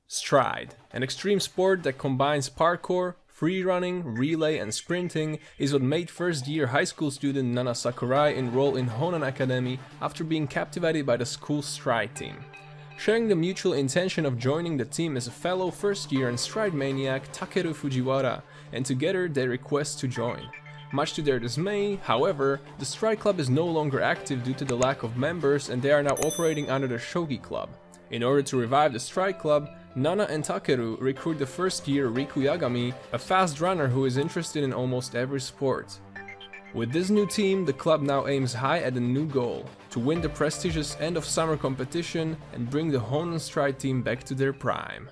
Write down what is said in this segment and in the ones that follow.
Stride, an extreme sport that combines parkour, free running, relay and sprinting, is what made first-year high school student Nana Sakurai enroll in Honan Academy after being captivated by the school's Stride team. Sharing the mutual intention of joining the team is a fellow first-year and Stride maniac Takeru Fujiwara, and together they request to join. Much to their dismay, however, the Stride Club is no longer active due to the lack of members and they are now operating under the Shogi Club. In order to revive the Stride Club, Nana and Takeru recruit the first-year Riku Yagami, a fast runner who is interested in almost every sport. With this new team, the club now aims high at a new goal, to win the prestigious end-of-summer competition and bring the Honan Stride team back to their prime.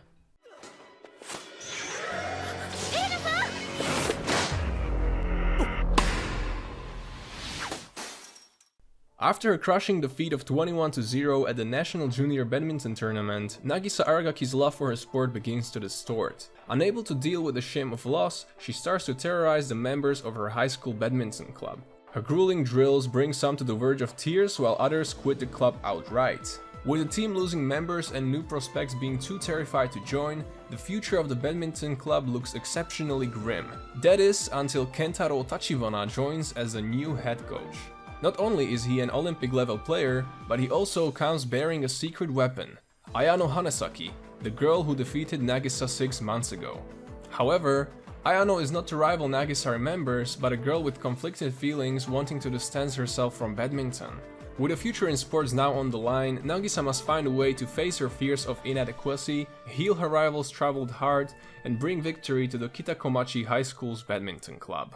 After a crushing defeat of 21-0 at the National Junior Badminton Tournament, Nagisa Aragaki's love for her sport begins to distort. Unable to deal with the shame of loss, she starts to terrorize the members of her high school badminton club. Her grueling drills bring some to the verge of tears while others quit the club outright. With the team losing members and new prospects being too terrified to join, the future of the badminton club looks exceptionally grim. That is, until Kentaro Tachibana joins as the new head coach. Not only is he an Olympic-level player, but he also comes bearing a secret weapon, Ayano Hanesaki, the girl who defeated Nagisa 6 months ago. However, Ayano is not to rival Nagisa remembers, but a girl with conflicted feelings wanting to distance herself from badminton. With a future in sports now on the line, Nagisa must find a way to face her fears of inadequacy, heal her rival's troubled heart, and bring victory to the Kitakomachi High School's badminton club.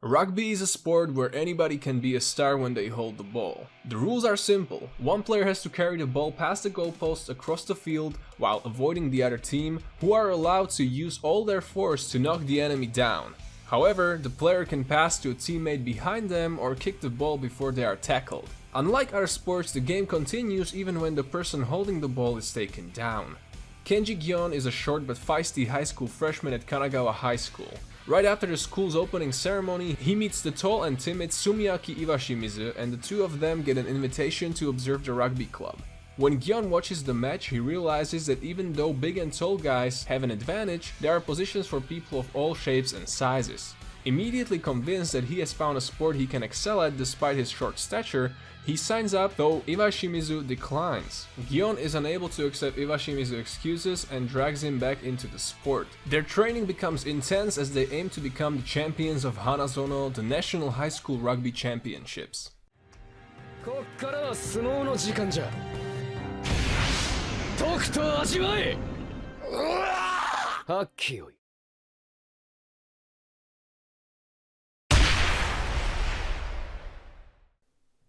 Rugby is a sport where anybody can be a star when they hold the ball. The rules are simple. One player has to carry the ball past the goalpost across the field while avoiding the other team, who are allowed to use all their force to knock the enemy down. However, the player can pass to a teammate behind them or kick the ball before they are tackled. Unlike other sports, the game continues even when the person holding the ball is taken down. Kenji Gion is a short but feisty high school freshman at Kanagawa High School. Right after the school's opening ceremony, he meets the tall and timid Sumiaki Iwashimizu, and the two of them get an invitation to observe the rugby club. When Gion watches the match, he realizes that even though big and tall guys have an advantage, there are positions for people of all shapes and sizes. Immediately convinced that he has found a sport he can excel at despite his short stature, he signs up, though Iwashimizu declines. Gion is unable to accept Iwashimizu's excuses and drags him back into the sport. Their training becomes intense as they aim to become the champions of Hanazono, the National High School Rugby Championships.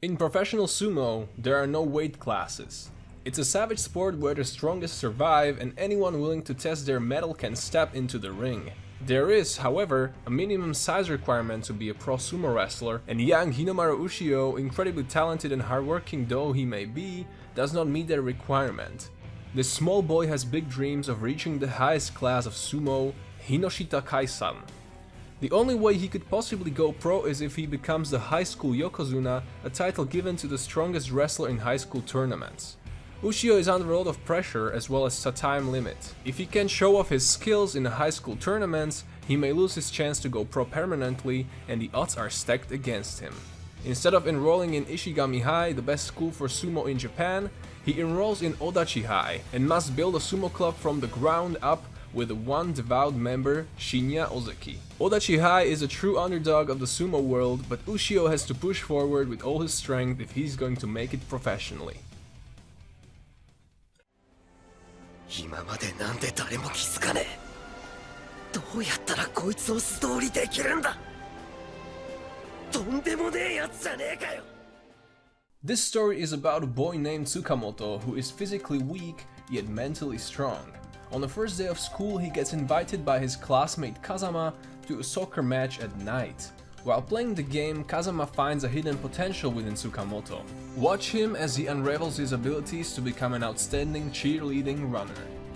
In professional sumo, there are no weight classes. It's a savage sport where the strongest survive and anyone willing to test their mettle can step into the ring. There is, however, a minimum size requirement to be a pro sumo wrestler, and young Hinomaru Ushio, incredibly talented and hardworking though he may be, does not meet that requirement. This small boy has big dreams of reaching the highest class of sumo, Hinoshita Kaisan. The only way he could possibly go pro is if he becomes the high school Yokozuna, a title given to the strongest wrestler in high school tournaments. Ushio is under a lot of pressure as well as a time limit. If he can show off his skills in the high school tournaments, he may lose his chance to go pro permanently, and the odds are stacked against him. Instead of enrolling in Ishigami High, the best school for sumo in Japan, he enrolls in Odachi High and must build a sumo club from the ground up with one devout member, Shinya Ozeki. Odachi High is a true underdog of the sumo world, but Ushio has to push forward with all his strength if he's going to make it professionally. This story is about a boy named Tsukamoto who is physically weak yet mentally strong. On the first day of school, he gets invited by his classmate Kazama to a soccer match at night. While playing the game, Kazama finds a hidden potential within Tsukamoto. Watch him as he unravels his abilities to become an outstanding cheerleading runner.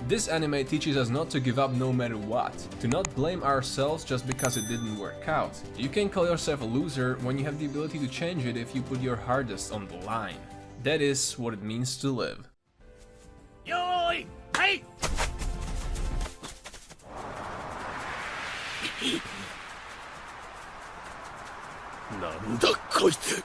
This anime teaches us not to give up no matter what, to not blame ourselves just because it didn't work out. You can call yourself a loser when you have the ability to change it if you put your hardest on the line. That is what it means to live. Yoi! Hey! Nanda koitsu?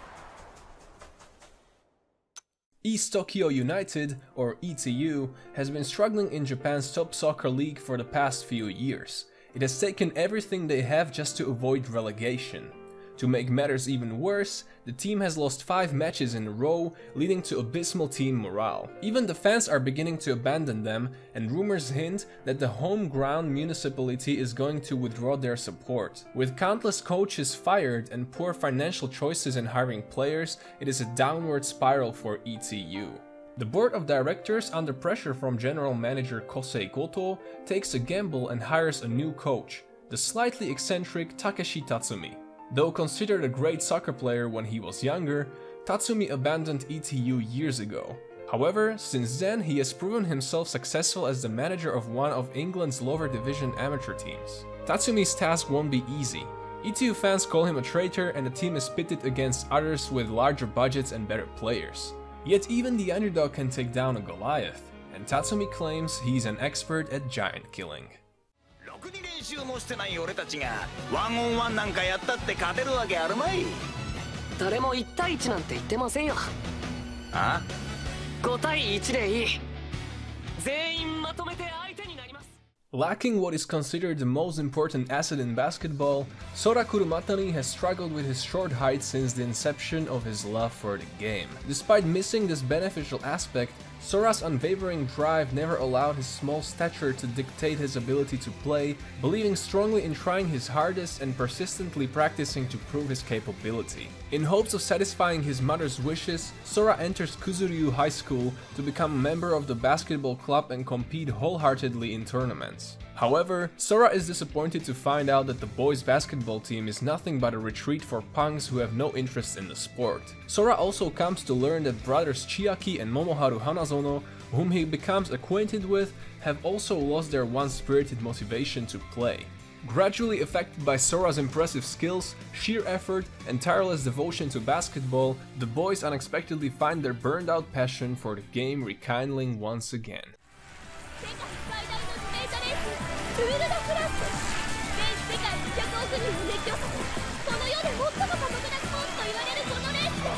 East Tokyo United, or ETU, has been struggling in Japan's top soccer league for the past few years. It has taken everything they have just to avoid relegation. To make matters even worse, the team has lost 5 matches in a row, leading to abysmal team morale. Even the fans are beginning to abandon them, and rumors hint that the home ground municipality is going to withdraw their support. With countless coaches fired and poor financial choices in hiring players, it is a downward spiral for ETU. The board of directors, under pressure from general manager Kosei Goto, takes a gamble and hires a new coach, the slightly eccentric Takeshi Tatsumi. Though considered a great soccer player when he was younger, Tatsumi abandoned ETU years ago. However, since then he has proven himself successful as the manager of one of England's lower division amateur teams. Tatsumi's task won't be easy. ETU fans call him a traitor and the team is pitted against others with larger budgets and better players. Yet even the underdog can take down a Goliath, and Tatsumi claims he's an expert at giant killing. ろくに練習もしてない俺たちがワンオンワンなんかやったって勝てるわけあるまい。誰も1対1なんて言ってませんよ。あ5対1でいい。全員まとめて相手になります。 Lacking what is considered the most important asset in basketball, Sora Kurumatani has struggled with his short height since the inception of his love for the game. Despite missing this beneficial aspect, Sora's unwavering drive never allowed his small stature to dictate his ability to play, believing strongly in trying his hardest and persistently practicing to prove his capability. In hopes of satisfying his mother's wishes, Sora enters Kuzuryu High School to become a member of the basketball club and compete wholeheartedly in tournaments. However, Sora is disappointed to find out that the boys' basketball team is nothing but a retreat for punks who have no interest in the sport. Sora also comes to learn that brothers Chiaki and Momoharu Hanazono, whom he becomes acquainted with, have also lost their once-spirited motivation to play. Gradually affected by Sora's impressive skills, sheer effort, and tireless devotion to basketball, the boys unexpectedly find their burned-out passion for the game rekindling once again. ウルトラクラス全世界200億人を熱狂させこの世で最も過酷なスポーツと言われるこのレースで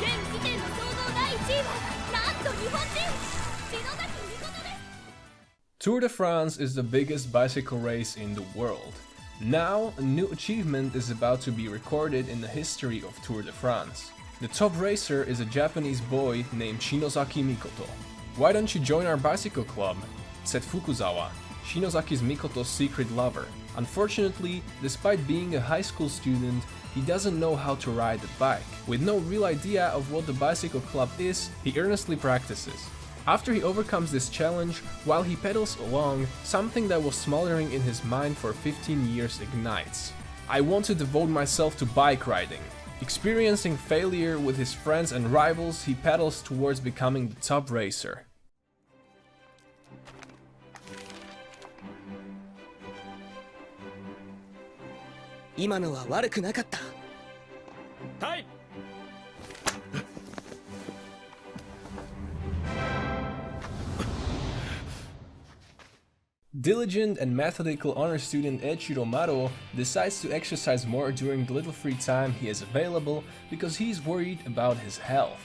現時点の総合第1位はなんと日本人篠崎美琴です。 Tour de France is the biggest bicycle race in the world. Now, a new achievement is about to be recorded in the history of Tour de France. The top racer is a Japanese boy named Shinozaki Mikoto. "Why don't you join our bicycle club?" said Fukuzawa, Shinozaki's Mikoto's secret lover. Unfortunately, despite being a high school student, he doesn't know how to ride a bike. With no real idea of what the bicycle club is, he earnestly practices. After he overcomes this challenge, while he pedals along, something that was smoldering in his mind for 15 years ignites. "I want to devote myself to bike riding." Experiencing failure with his friends and rivals, he pedals towards becoming the top racer. 今のは悪くなかった。はい。 Diligent and methodical honor student Eiichiro Maro decides to exercise more during the little free time he has available because he's worried about his health.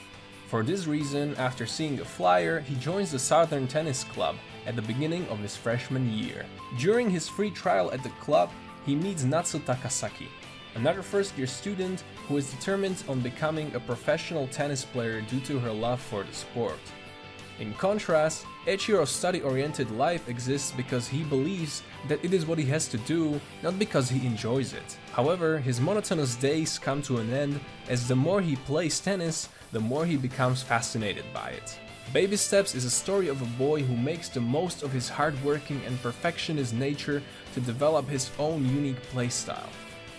For this reason, after seeing a flyer, he joins the Southern Tennis Club at the beginning of his freshman year. During his free trial at the club, he meets Natsu Takasaki, another first-year student who is determined on becoming a professional tennis player due to her love for the sport. In contrast, Eiichiro's study-oriented life exists because he believes that it is what he has to do, not because he enjoys it. However, his monotonous days come to an end, as the more he plays tennis, the more he becomes fascinated by it. Baby Steps is a story of a boy who makes the most of his hardworking and perfectionist nature to develop his own unique playstyle.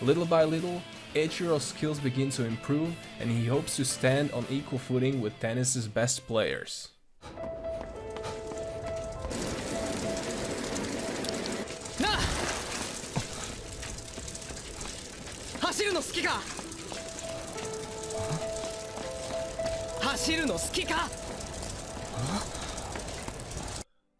Little by little, Eiichiro's skills begin to improve, and he hopes to stand on equal footing with tennis's best players. 走るの好きか走るの好きか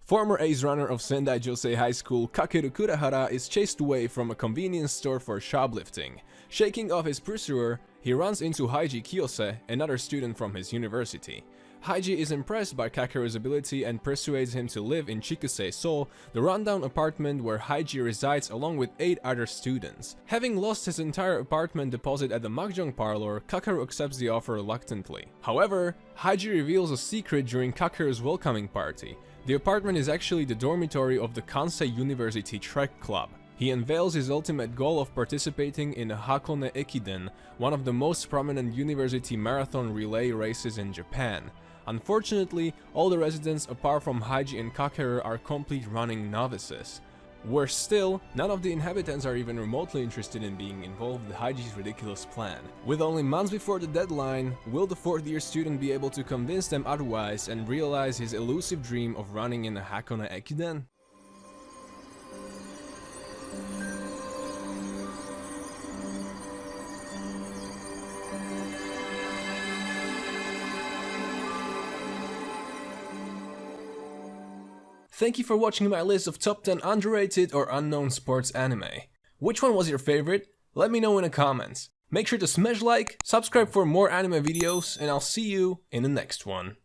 Former ace runner of Sendai Josei High School, Kakeru Kurahara is chased away from a convenience store for shoplifting. Shaking off his pursuer, he runs into Haiji Kiyose, another student from his university. Haiji is impressed by Kakeru's ability and persuades him to live in Chikusei So, the rundown apartment where Haiji resides along with 8 other students. Having lost his entire apartment deposit at the mahjong parlor, Kakeru accepts the offer reluctantly. However, Haiji reveals a secret during Kakeru's welcoming party. The apartment is actually the dormitory of the Kansei University Trek Club. He unveils his ultimate goal of participating in the Hakone Ekiden, one of the most prominent university marathon relay races in Japan. Unfortunately, all the residents apart from Haiji and Kakeru are complete running novices. Worse still, none of the inhabitants are even remotely interested in being involved with Haiji's ridiculous plan. With only months before the deadline, will the 4th-year student be able to convince them otherwise and realize his elusive dream of running in the Hakone Ekiden? Thank you for watching my list of top 10 underrated or unknown sports anime. Which one was your favorite? Let me know in the comments. Make sure to smash like, subscribe for more anime videos, and I'll see you in the next one.